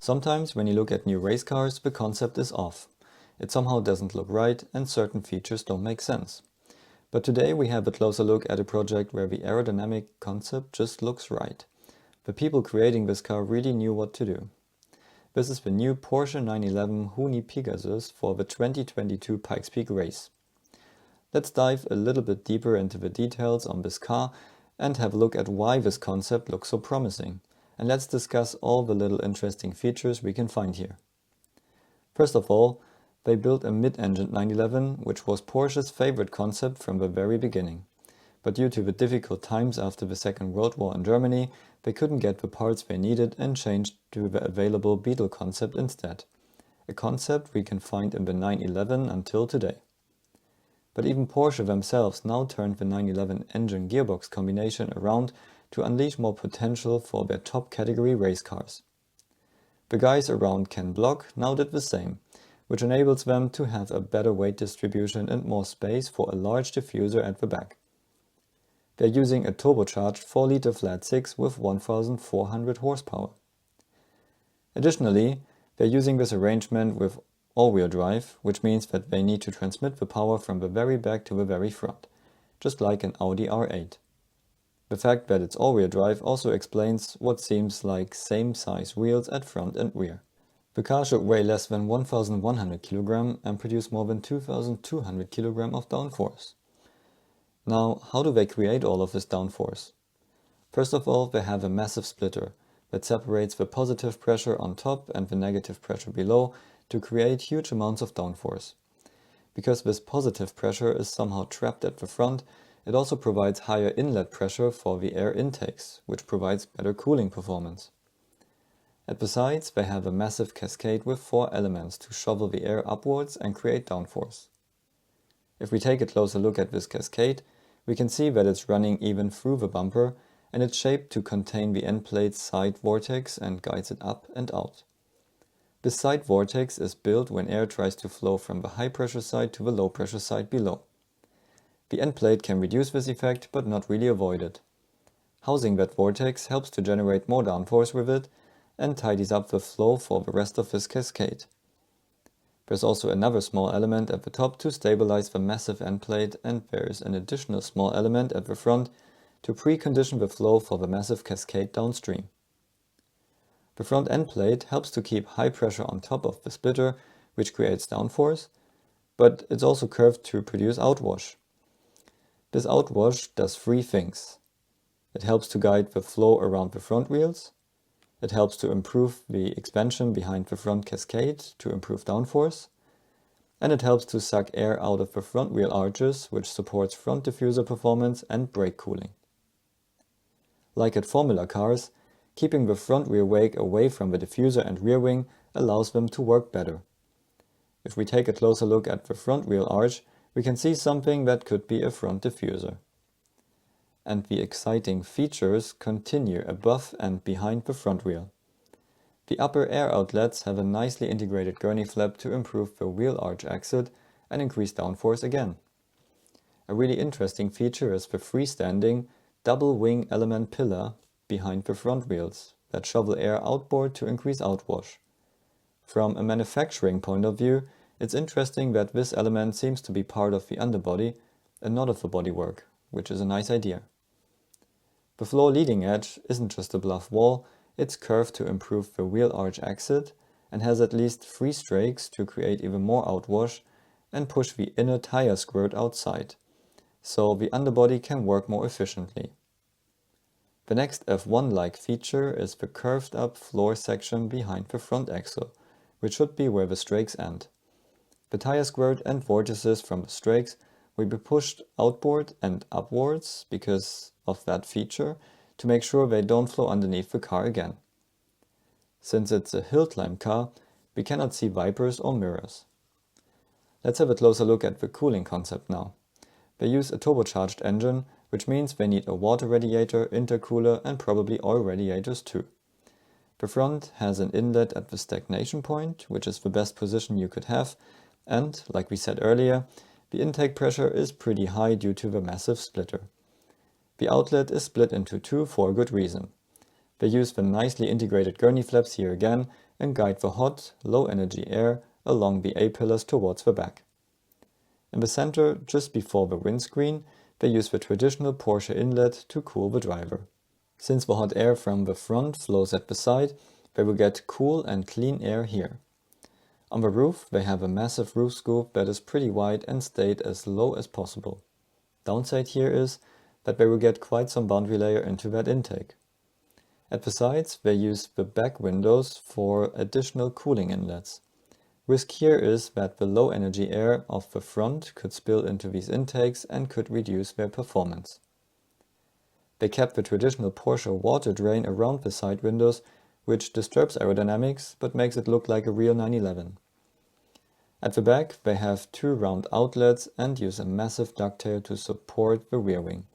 Sometimes when you look at new race cars, the concept is off. It somehow doesn't look right and certain features don't make sense. But today we have a closer look at a project where the aerodynamic concept just looks right. The people creating this car really knew what to do. This is the new Porsche 911 HOONIPIGASUS for the 2022 Pikes Peak race. Let's dive a little bit deeper into the details on this car and have a look at why this concept looks so promising. And let's discuss all the little interesting features we can find here. First of all, they built a mid-engined 911, which was Porsche's favorite concept from the very beginning. But due to the difficult times after the Second World War in Germany, they couldn't get the parts they needed and changed to the available Beetle concept instead. A concept we can find in the 911 until today. But even Porsche themselves now turned the 911 engine gearbox combination around to unleash more potential for their top category race cars. The guys around Ken Block now did the same, which enables them to have a better weight distribution and more space for a large diffuser at the back. They're using a turbocharged 4-liter flat 6 with 1400 horsepower. Additionally, they're using this arrangement with all-wheel drive, which means that they need to transmit the power from the very back to the very front, just like an Audi R8. The fact that it's all-wheel drive also explains what seems like same-size wheels at front and rear. The car should weigh less than 1100 kg and produce more than 2200 kg of downforce. Now, how do they create all of this downforce? First of all, they have a massive splitter that separates the positive pressure on top and the negative pressure below to create huge amounts of downforce. Because this positive pressure is somehow trapped at the front, it also provides higher inlet pressure for the air intakes, which provides better cooling performance. At the sides, they have a massive cascade with 4 elements to shovel the air upwards and create downforce. If we take a closer look at this cascade, we can see that it's running even through the bumper and it's shaped to contain the end plate's side vortex and guides it up and out. This side vortex is built when air tries to flow from the high pressure side to the low pressure side below. The end plate can reduce this effect but not really avoid it. Housing that vortex helps to generate more downforce with it and tidies up the flow for the rest of this cascade. There's also another small element at the top to stabilize the massive end plate, and there is an additional small element at the front to precondition the flow for the massive cascade downstream. The front end plate helps to keep high pressure on top of the splitter, which creates downforce, but it's also curved to produce outwash. This outwash does 3 things. It helps to guide the flow around the front wheels. It helps to improve the expansion behind the front cascade to improve downforce. And it helps to suck air out of the front wheel arches, which supports front diffuser performance and brake cooling. Like at Formula cars, keeping the front rear wake away from the diffuser and rear wing allows them to work better. If we take a closer look at the front wheel arch, we can see something that could be a front diffuser. And the exciting features continue above and behind the front wheel. The upper air outlets have a nicely integrated gurney flap to improve the wheel arch exit and increase downforce again. A really interesting feature is the freestanding double wing element pillar behind the front wheels that shovel air outboard to increase outwash. From a manufacturing point of view, it's interesting that this element seems to be part of the underbody and not of the bodywork, which is a nice idea. The floor leading edge isn't just a bluff wall, it's curved to improve the wheel arch exit and has at least 3 strakes to create even more outwash and push the inner tire squirt outside, so the underbody can work more efficiently. The next F1-like feature is the curved up floor section behind the front axle, which should be where the strakes end. The tire squirt and vortices from the strakes will be pushed outboard and upwards because of that feature to make sure they don't flow underneath the car again. Since it's a hill climb car, we cannot see wipers or mirrors. Let's have a closer look at the cooling concept now. They use a turbocharged engine, which means they need a water radiator, intercooler and probably oil radiators too. The front has an inlet at the stagnation point, which is the best position you could have, and, like we said earlier, the intake pressure is pretty high due to the massive splitter. The outlet is split into 2 for a good reason. They use the nicely integrated gurney flaps here again and guide the hot, low-energy air along the A-pillars towards the back. In the center, just before the windscreen, they use the traditional Porsche inlet to cool the driver. Since the hot air from the front flows at the side, they will get cool and clean air here. On the roof, they have a massive roof scoop that is pretty wide and stayed as low as possible. Downside here is that they will get quite some boundary layer into that intake. At the sides, they use the back windows for additional cooling inlets. Risk here is that the low energy air of the front could spill into these intakes and could reduce their performance. They kept the traditional Porsche water drain around the side windows, which disturbs aerodynamics but makes it look like a real 911. At the back, they have two round outlets and use a massive ducktail to support the rear wing.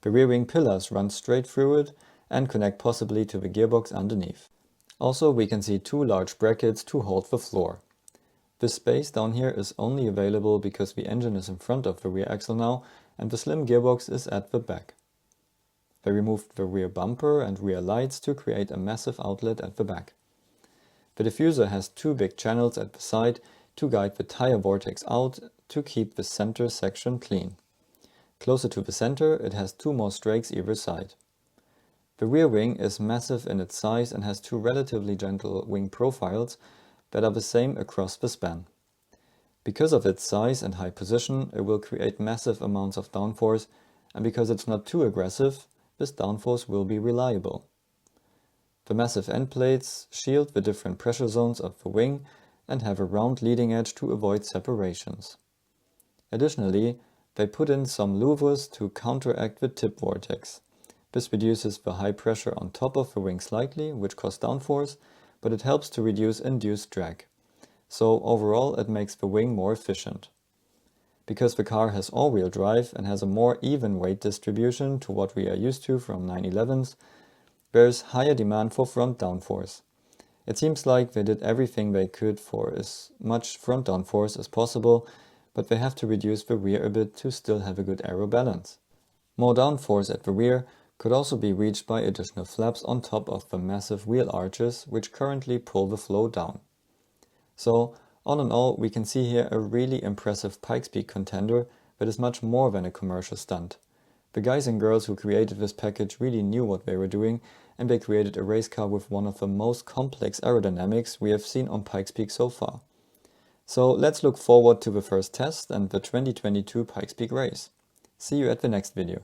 The rear wing pillars run straight through it and connect possibly to the gearbox underneath. Also, we can see two large brackets to hold the floor. This space down here is only available because the engine is in front of the rear axle now and the slim gearbox is at the back. They removed the rear bumper and rear lights to create a massive outlet at the back. The diffuser has two big channels at the side to guide the tire vortex out to keep the center section clean. Closer to the center, it has two more strakes either side. The rear wing is massive in its size and has two relatively gentle wing profiles that are the same across the span. Because of its size and high position, it will create massive amounts of downforce, and because it's not too aggressive, this downforce will be reliable. The massive end plates shield the different pressure zones of the wing and have a round leading edge to avoid separations. Additionally, they put in some louvers to counteract the tip vortex. This reduces the high pressure on top of the wing slightly, which causes downforce, but it helps to reduce induced drag. So overall it makes the wing more efficient. Because the car has all-wheel drive and has a more even weight distribution to what we are used to from 911s, there is higher demand for front downforce. It seems like they did everything they could for as much front downforce as possible, but they have to reduce the rear a bit to still have a good aero balance. More downforce at the rear could also be reached by additional flaps on top of the massive wheel arches, which currently pull the flow down. So, all in all, we can see here a really impressive Pikes Peak contender that is much more than a commercial stunt. The guys and girls who created this package really knew what they were doing, and they created a race car with one of the most complex aerodynamics we have seen on Pikes Peak so far. So let's look forward to the first test and the 2022 Pikes Peak race. See you at the next video.